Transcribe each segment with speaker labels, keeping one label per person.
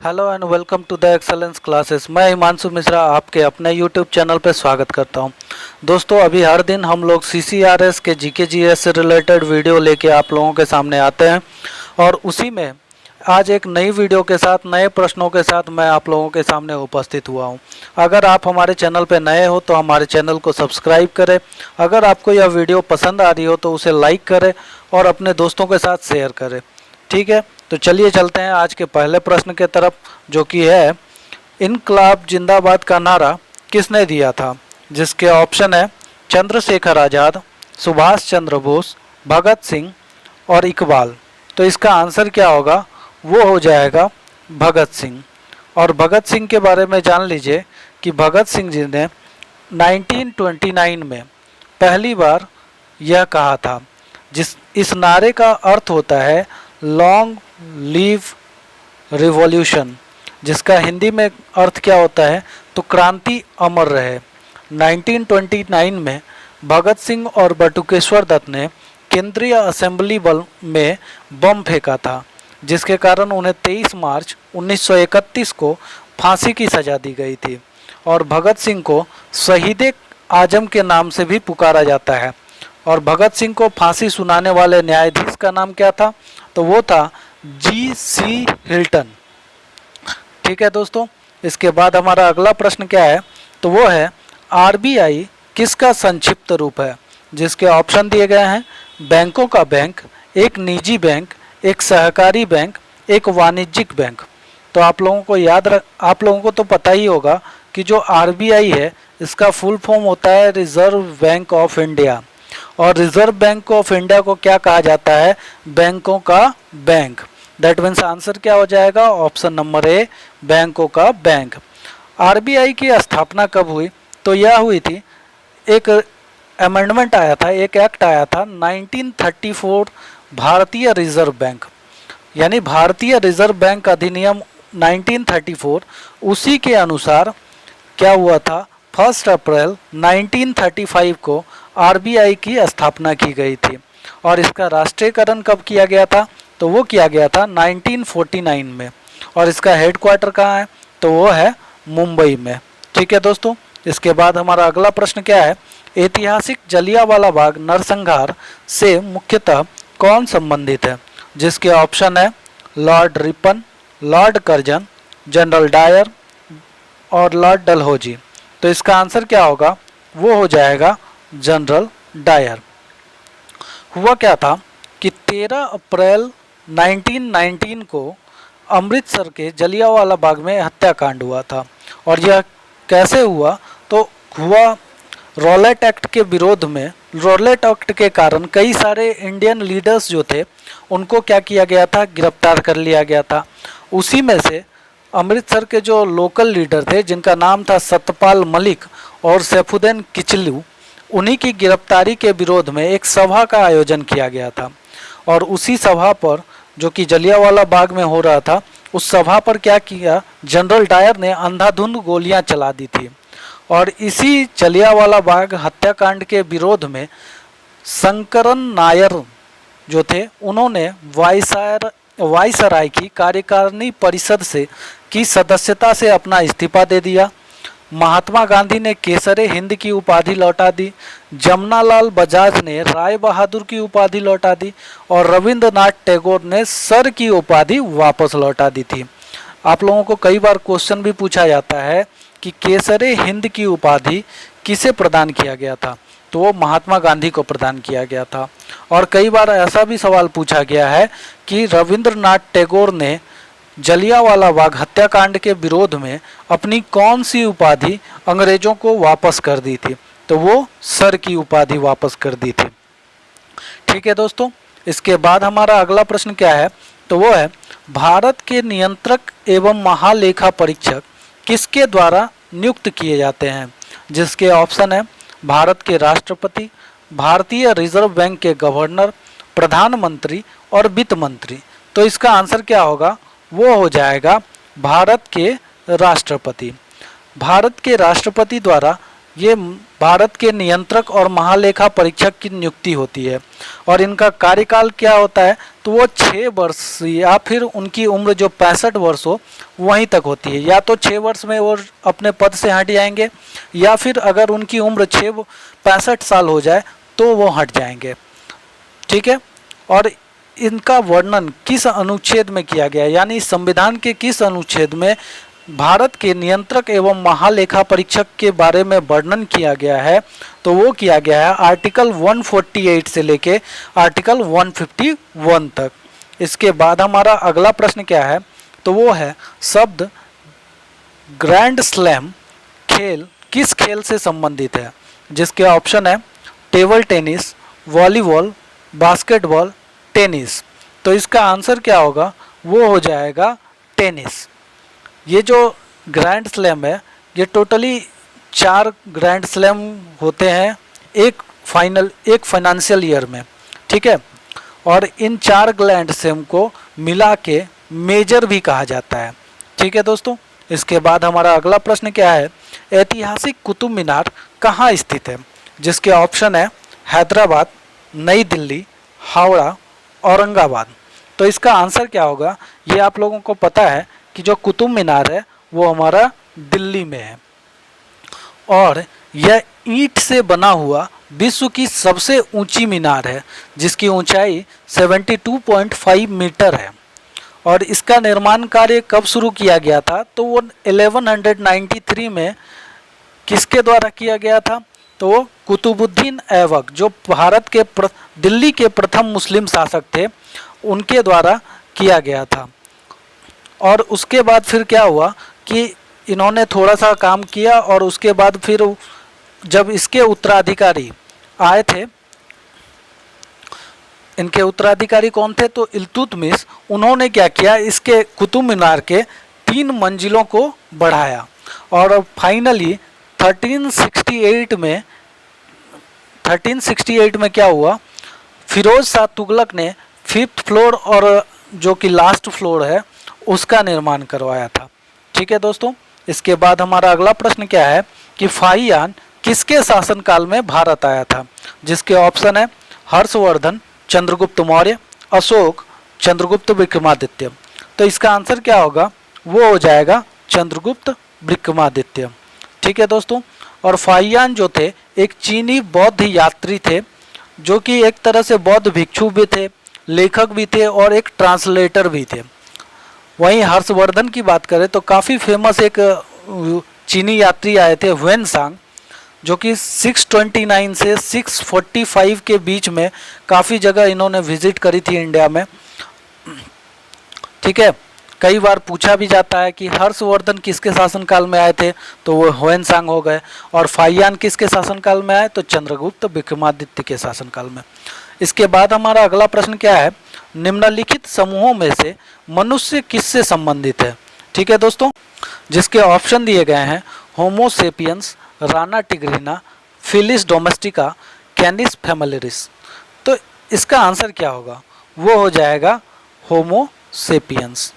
Speaker 1: Hello and welcome to the excellence classes. मैं हिमांशु मिश्रा आपके अपने यूट्यूब चैनल पर स्वागत करता हूं। दोस्तों, अभी हर दिन हम लोग सीसीआरएस के जीके जीएस से रिलेटेड वीडियो लेके आप लोगों के सामने आते हैं और उसी में आज एक नई वीडियो के साथ नए प्रश्नों के साथ मैं आप लोगों के सामने उपस्थित हुआ हूं। अगर आप हमारे चैनल पर नए हो तो हमारे चैनल को सब्सक्राइब करें। अगर आपको यह वीडियो पसंद आ रही हो तो उसे लाइक करें और अपने दोस्तों के साथ शेयर करें। ठीक है, तो चलिए चलते हैं आज के पहले प्रश्न के तरफ, जो कि है इनकलाब जिंदाबाद का नारा किसने दिया था। जिसके ऑप्शन है चंद्रशेखर आज़ाद, सुभाष चंद्र बोस, भगत सिंह और इकबाल। तो इसका आंसर क्या होगा, वो हो जाएगा भगत सिंह। और भगत सिंह के बारे में जान लीजिए कि भगत सिंह जी ने 1929 में पहली बार यह कहा था। इस नारे का अर्थ होता है लॉन्ग लिव रिवॉल्यूशन, जिसका हिंदी में अर्थ क्या होता है तो क्रांति अमर रहे। 1929 में भगत सिंह और बटुकेश्वर दत्त ने केंद्रीय असेंबली बल में बम फेंका था, जिसके कारण उन्हें 23 मार्च 1931 को फांसी की सजा दी गई थी। और भगत सिंह को शहीद आजम के नाम से भी पुकारा जाता है। और भगत सिंह को फांसी सुनाने वाले न्यायाधीश का नाम क्या था, तो वो था जी.सी. हिल्टन। ठीक है दोस्तों, इसके बाद हमारा अगला प्रश्न क्या है, तो वो है आरबीआई किसका संक्षिप्त रूप है। जिसके ऑप्शन दिए गए हैं बैंकों का बैंक, एक निजी बैंक, एक सहकारी बैंक, एक वाणिज्यिक बैंक। तो आप लोगों को तो पता ही होगा कि जो आरबीआई है इसका फुल फॉर्म होता है रिजर्व बैंक ऑफ इंडिया। और रिजर्व बैंक ऑफ इंडिया को क्या कहा जाता है, बैंकों का बैंक। दैट मीन्स आंसर क्या हो जाएगा, ऑप्शन नंबर ए, बैंकों का बैंक। आरबीआई की स्थापना कब हुई, तो यह हुई थी, एक अमेंडमेंट आया था, एक एक्ट आया था 1934 भारतीय रिजर्व बैंक, यानी भारतीय रिजर्व बैंक अधिनियम 1934। उसी के अनुसार क्या हुआ था, 1 अप्रैल 1935 को आरबीआई की स्थापना की गई थी। और इसका राष्ट्रीयकरण कब किया गया था, तो वो किया गया था 1949 में। और इसका हेडक्वार्टर कहाँ है, तो वो है मुंबई में। ठीक है दोस्तों, इसके बाद हमारा अगला प्रश्न क्या है, ऐतिहासिक जलियांवाला बाग नरसंहार से मुख्यतः कौन संबंधित है। जिसके ऑप्शन है Lord Ripon, Lord Curzon, General Dyer और लॉर्ड डलहौजी। तो इसका आंसर क्या होगा, वो हो जाएगा जनरल डायर। हुआ क्या था कि 13 अप्रैल 1919 को अमृतसर के जलियांवाला बाग में हत्याकांड हुआ था। और यह कैसे हुआ, तो हुआ रॉलेट एक्ट के विरोध में। रॉलेट एक्ट के कारण कई सारे इंडियन लीडर्स जो थे उनको क्या किया गया था, गिरफ्तार कर लिया गया था। उसी में से अमृतसर के जो लोकल लीडर थे, जिनका नाम था सतपाल मलिक और सैफुद्दीन किचलू, उन्हीं की गिरफ्तारी के विरोध में एक सभा का आयोजन किया गया था। और उसी सभा पर, जो कि जलियांवाला बाग में हो रहा था, उस सभा पर क्या किया, जनरल डायर ने अंधाधुंध गोलियां चला दी थी। और इसी जलियांवाला बाग हत्याकांड के विरोध में शंकरन नायर जो थे, उन्होंने वायसराय की कार्यकारिणी परिषद से की सदस्यता से अपना इस्तीफा दे दिया। महात्मा गांधी ने केसरे हिंद की उपाधि लौटा दी, जमनालाल बजाज ने राय बहादुर की उपाधि लौटा दी और रविंद्रनाथ टैगोर ने सर की उपाधि वापस लौटा दी थी। आप लोगों को कई बार क्वेश्चन भी पूछा जाता है कि केसरे हिंद की उपाधि किसे प्रदान किया गया था, तो वो महात्मा गांधी को प्रदान किया गया था। और कई बार ऐसा भी सवाल पूछा गया है कि रविंद्रनाथ टैगोर ने जलियांवाला बाग हत्याकांड के विरोध में अपनी कौन सी उपाधि अंग्रेजों को वापस कर दी थी, तो वो सर की उपाधि वापस कर दी थी। ठीक है दोस्तों, इसके बाद हमारा अगला प्रश्न क्या है, तो वो है भारत के नियंत्रक एवं महालेखा परीक्षक किसके द्वारा नियुक्त किए जाते हैं। जिसके ऑप्शन है भारत के राष्ट्रपति, भारतीय रिजर्व बैंक के गवर्नर, प्रधानमंत्री और वित्त मंत्री। तो इसका आंसर क्या होगा, वो हो जाएगा भारत के राष्ट्रपति। भारत के राष्ट्रपति द्वारा ये भारत के नियंत्रक और महालेखा परीक्षक की नियुक्ति होती है और इनका कार्यकाल क्या होता है, तो वो 6 वर्ष या फिर उनकी उम्र जो 65 वर्ष हो वहीं तक होती है। या तो 6 वर्ष में वो अपने पद से हट जाएंगे या फिर अगर उनकी उम्र 65 साल हो जाए तो वो हट जाएंगे। ठीक है। और इनका वर्णन किस अनुच्छेद में किया गया है, यानी संविधान के किस अनुच्छेद में भारत के नियंत्रक एवं महालेखा परीक्षक के बारे में वर्णन किया गया है, तो वो किया गया है आर्टिकल 148 से लेके आर्टिकल 151 तक। इसके बाद हमारा अगला प्रश्न क्या है, तो वो है शब्द ग्रैंड स्लैम खेल किस खेल से संबंधित है, जिसके ऑप्शन है table tennis, volleyball, basketball, tennis. तो इसका आंसर क्या होगा, वो हो जाएगा टेनिस। ये जो ग्रैंड स्लैम है ये टोटली 4 ग्रैंड स्लैम होते हैं एक फाइनेंशियल ईयर में। ठीक है। और इन 4 ग्रैंड स्लैम को मिला के मेजर भी कहा जाता है। ठीक है दोस्तों। इसके बाद हमारा अगला प्रश्न क्या है, ऐतिहासिक कुतुब मीनार कहाँ स्थित है, जिसके ऑप्शन है हैदराबाद, नई दिल्ली, हावड़ा, औरंगाबाद। तो इसका आंसर क्या होगा, ये आप लोगों को पता है कि जो कुतुब मीनार है वो हमारा दिल्ली में है और यह ईंट से बना हुआ विश्व की सबसे ऊंची मीनार है जिसकी ऊंचाई 72.5 मीटर है। और इसका निर्माण कार्य कब शुरू किया गया था, तो वो 1193 में किसके द्वारा किया गया था, तो वो कुतुबुद्दीन ऐबक जो भारत के दिल्ली के प्रथम मुस्लिम शासक थे उनके द्वारा किया गया था। और उसके बाद फिर क्या हुआ कि इन्होंने थोड़ा सा काम किया और उसके बाद फिर जब इसके उत्तराधिकारी आए थे, इनके उत्तराधिकारी कौन थे, तो इल्तुतमिश, उन्होंने क्या किया, इसके कुतुब मीनार के 3 मंजिलों को बढ़ाया और फाइनली 1368 में क्या हुआ, फिरोज शाह तुगलक ने 5th फ्लोर और जो कि लास्ट फ्लोर है उसका निर्माण करवाया था। ठीक है दोस्तों। इसके बाद हमारा अगला प्रश्न क्या है कि फाहियान किसके शासनकाल में भारत आया था, जिसके ऑप्शन है हर्षवर्धन, चंद्रगुप्त मौर्य, अशोक, चंद्रगुप्त विक्रमादित्य। तो इसका आंसर क्या होगा, वो हो जाएगा चंद्रगुप्त विक्रमादित्य। ठीक है दोस्तों। और फाहियान जो थे एक चीनी बौद्ध यात्री थे जो कि एक तरह से बौद्ध भिक्षु भी थे, लेखक भी थे और एक ट्रांसलेटर भी थे। वहीं हर्षवर्धन की बात करें तो काफ़ी फेमस एक चीनी यात्री आए थे ह्वेनसांग, जो कि 629 से 645 के बीच में काफ़ी जगह इन्होंने विजिट करी थी इंडिया में। ठीक है। कई बार पूछा भी जाता है कि हर्षवर्धन किसके शासनकाल में आए थे, तो वो ह्वेनसांग हो गए, और फाहियान किसके शासनकाल में आए, तो चंद्रगुप्त विक्रमादित्य के शासनकाल में। इसके बाद हमारा अगला प्रश्न क्या है, निम्नलिखित समूहों में से मनुष्य किससे संबंधित है। ठीक है दोस्तों। जिसके ऑप्शन दिए गए हैं Homo sapiens, Rana tigrina, Felis domestica, Canis familiaris. तो इसका आंसर क्या होगा, वो हो जाएगा होमो सेपियंस।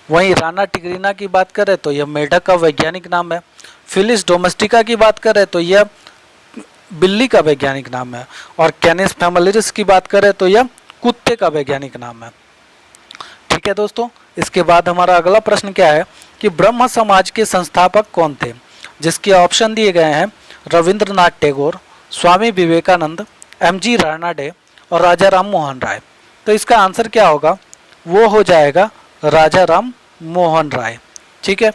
Speaker 1: वहीं राना टिग्रिना की बात करें तो यह मेढक का वैज्ञानिक नाम है। फिलिस डोमेस्टिका की बात करें तो यह बिल्ली का वैज्ञानिक नाम है। और कैनिस फैमिलियरिस की बात करें तो यह कुत्ते का वैज्ञानिक नाम है। ठीक है दोस्तों। इसके बाद हमारा अगला प्रश्न क्या है कि ब्रह्म समाज के संस्थापक कौन थे, जिसके ऑप्शन दिए गए हैं रविंद्रनाथ टैगोर, स्वामी विवेकानंद, एमजी रानाडे और राजा राम मोहन राय। तो इसका आंसर क्या होगा, वो हो जाएगा राजा राम मोहन राय। ठीक है।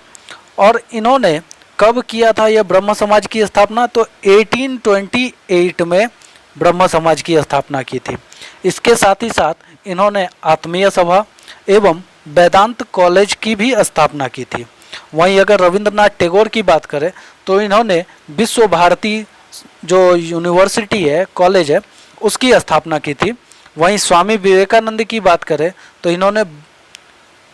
Speaker 1: और इन्होंने कब किया था यह ब्रह्म समाज की स्थापना, तो 1828 में ब्रह्म समाज की स्थापना की थी। इसके साथ ही साथ इन्होंने आत्मीय सभा एवं वेदांत कॉलेज की भी स्थापना की थी। वहीं अगर रविंद्रनाथ टैगोर की बात करें तो इन्होंने विश्व भारती जो यूनिवर्सिटी है, कॉलेज है, उसकी स्थापना की थी। वहीं स्वामी विवेकानंद की बात करें तो इन्होंने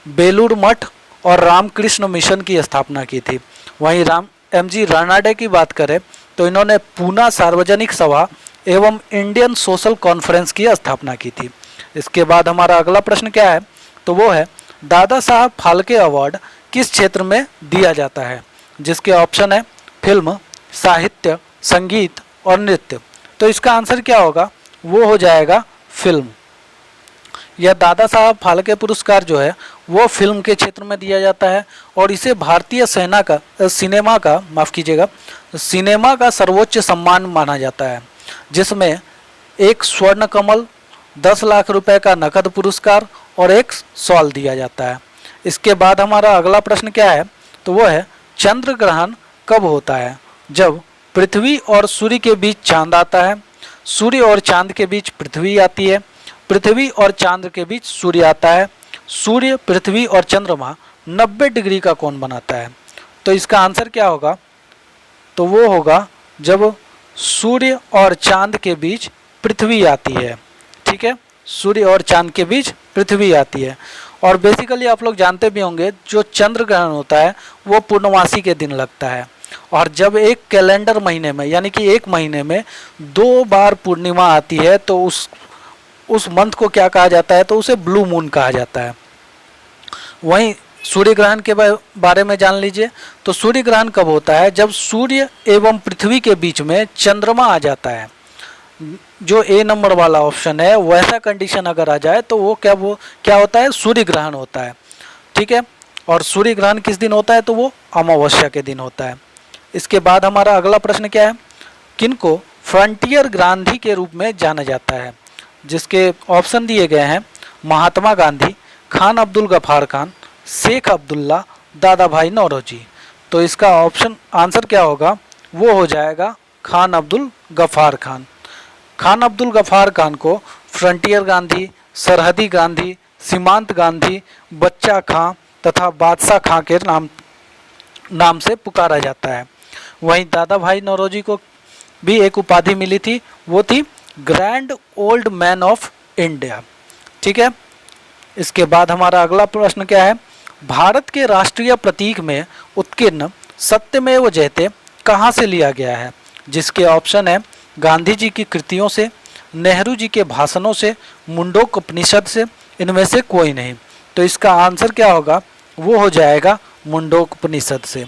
Speaker 1: बेलूर मठ और रामकृष्ण मिशन की स्थापना की थी। वहीं एमजी रानाडे की बात करें तो इन्होंने पूना सार्वजनिक सभा एवं इंडियन सोशल कॉन्फ्रेंस की स्थापना की थी। इसके बाद हमारा अगला प्रश्न क्या है, तो वो है दादा साहब फाल्के अवार्ड किस क्षेत्र में दिया जाता है, जिसके ऑप्शन है फिल्म, साहित्य, संगीत और नृत्य। तो इसका आंसर क्या होगा, वो हो जाएगा फिल्म। यह दादा साहब फाल्के पुरस्कार जो है वो फिल्म के क्षेत्र में दिया जाता है और इसे भारतीय सिनेमा का सर्वोच्च सम्मान माना जाता है, जिसमें एक स्वर्ण कमल, 10 लाख रुपए का नकद पुरस्कार और एक शॉल दिया जाता है। इसके बाद हमारा अगला प्रश्न क्या है, तो वो है चंद्र ग्रहण कब होता है? जब पृथ्वी और सूर्य के बीच चांद आता है, सूर्य और चांद के बीच पृथ्वी आती है, पृथ्वी और चांद के बीच सूर्य आता है, सूर्य, पृथ्वी और चंद्रमा 90 डिग्री का कोण बनाता है। तो इसका आंसर क्या होगा, तो वो होगा जब सूर्य और चांद के बीच पृथ्वी आती है। ठीक है, सूर्य और चांद के बीच पृथ्वी आती है। और बेसिकली आप लोग जानते भी होंगे जो चंद्र ग्रहण होता है वो पूर्णमासी के दिन लगता है, और जब एक कैलेंडर महीने में यानी कि एक महीने में 2 बार पूर्णिमा आती है तो उस मंथ को क्या कहा जाता है, तो उसे ब्लू मून कहा जाता है। वहीं सूर्य ग्रहण के बारे में जान लीजिए। तो सूर्य ग्रहण कब होता है, जब सूर्य एवं पृथ्वी के बीच में चंद्रमा आ जाता है। जो ए नंबर वाला ऑप्शन है वैसा कंडीशन अगर आ जाए तो वो क्या होता है, सूर्य ग्रहण होता है। ठीक है, और सूर्य ग्रहण किस दिन होता है, तो वो अमावस्या के दिन होता है। इसके बाद हमारा अगला प्रश्न क्या है, किनको फ्रंटियर गांधी के रूप में जाना जाता है? जिसके ऑप्शन दिए गए हैं महात्मा गांधी, खान अब्दुल गफ्फार खान, शेख अब्दुल्ला, दादा भाई नौरोजी। तो इसका ऑप्शन आंसर क्या होगा, वो हो जाएगा खान अब्दुल गफ्फार खान। खान अब्दुल गफ्फार खान को फ्रंटियर गांधी, सरहदी गांधी, सीमांत गांधी, बच्चा खां तथा बादशाह खां के नाम से पुकारा जाता है। वहीं दादा भाई नौरोजी को भी एक उपाधि मिली थी, वो थी grand old man of India. ठीक है, इसके बाद हमारा अगला प्रश्न क्या है, भारत के राष्ट्रीय प्रतीक में उत्कीर्ण सत्यमेव जयते कहाँ से लिया गया है? जिसके ऑप्शन है गांधी जी की कृतियों से, नेहरू जी के भाषणों से, मुंडोक उपनिषद से, इनमें से कोई नहीं। तो इसका आंसर क्या होगा, वो हो जाएगा मुंडोक उपनिषद से।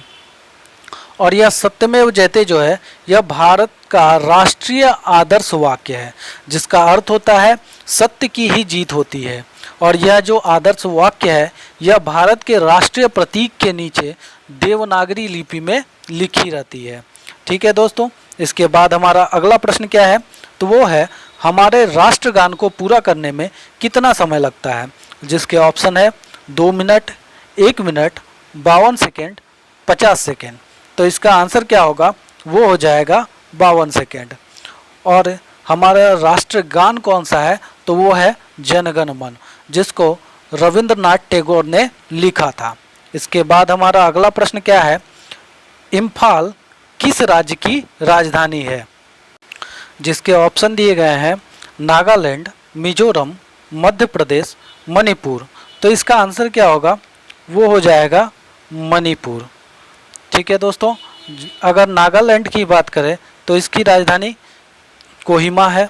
Speaker 1: और यह सत्यमेव जयते जो है यह भारत का राष्ट्रीय आदर्श वाक्य है, जिसका अर्थ होता है सत्य की ही जीत होती है। और यह जो आदर्श वाक्य है यह भारत के राष्ट्रीय प्रतीक के नीचे देवनागरी लिपि में लिखी रहती है। ठीक है दोस्तों, इसके बाद हमारा अगला प्रश्न क्या है, तो वो है हमारे राष्ट्रगान को पूरा करने में कितना समय लगता है? जिसके ऑप्शन है 2 मिनट, 1 मिनट, 52 सेकेंड, 50 सेकेंड। तो इसका आंसर क्या होगा, वो हो जाएगा 52 सेकेंड। और हमारा राष्ट्रगान कौन सा है, तो वो है जनगण मन, जिसको रविंद्रनाथ टैगोर ने लिखा था। इसके बाद हमारा अगला प्रश्न क्या है, इम्फाल किस राज्य की राजधानी है? जिसके ऑप्शन दिए गए हैं नागालैंड, मिजोरम, मध्य प्रदेश, मणिपुर। तो इसका आंसर क्या होगा, वो हो जाएगा मणिपुर। ठीक है दोस्तों, अगर नागालैंड की बात करें तो इसकी राजधानी कोहिमा है,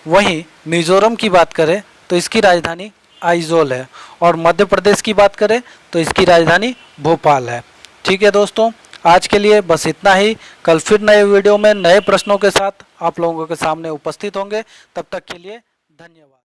Speaker 1: वहीं मिजोरम की बात करें तो इसकी राजधानी आइजोल है, और मध्य प्रदेश की बात करें तो इसकी राजधानी भोपाल है। ठीक है दोस्तों, आज के लिए बस इतना ही। कल फिर नए वीडियो में नए प्रश्नों के साथ आप लोगों के सामने उपस्थित होंगे। तब तक के लिए धन्यवाद।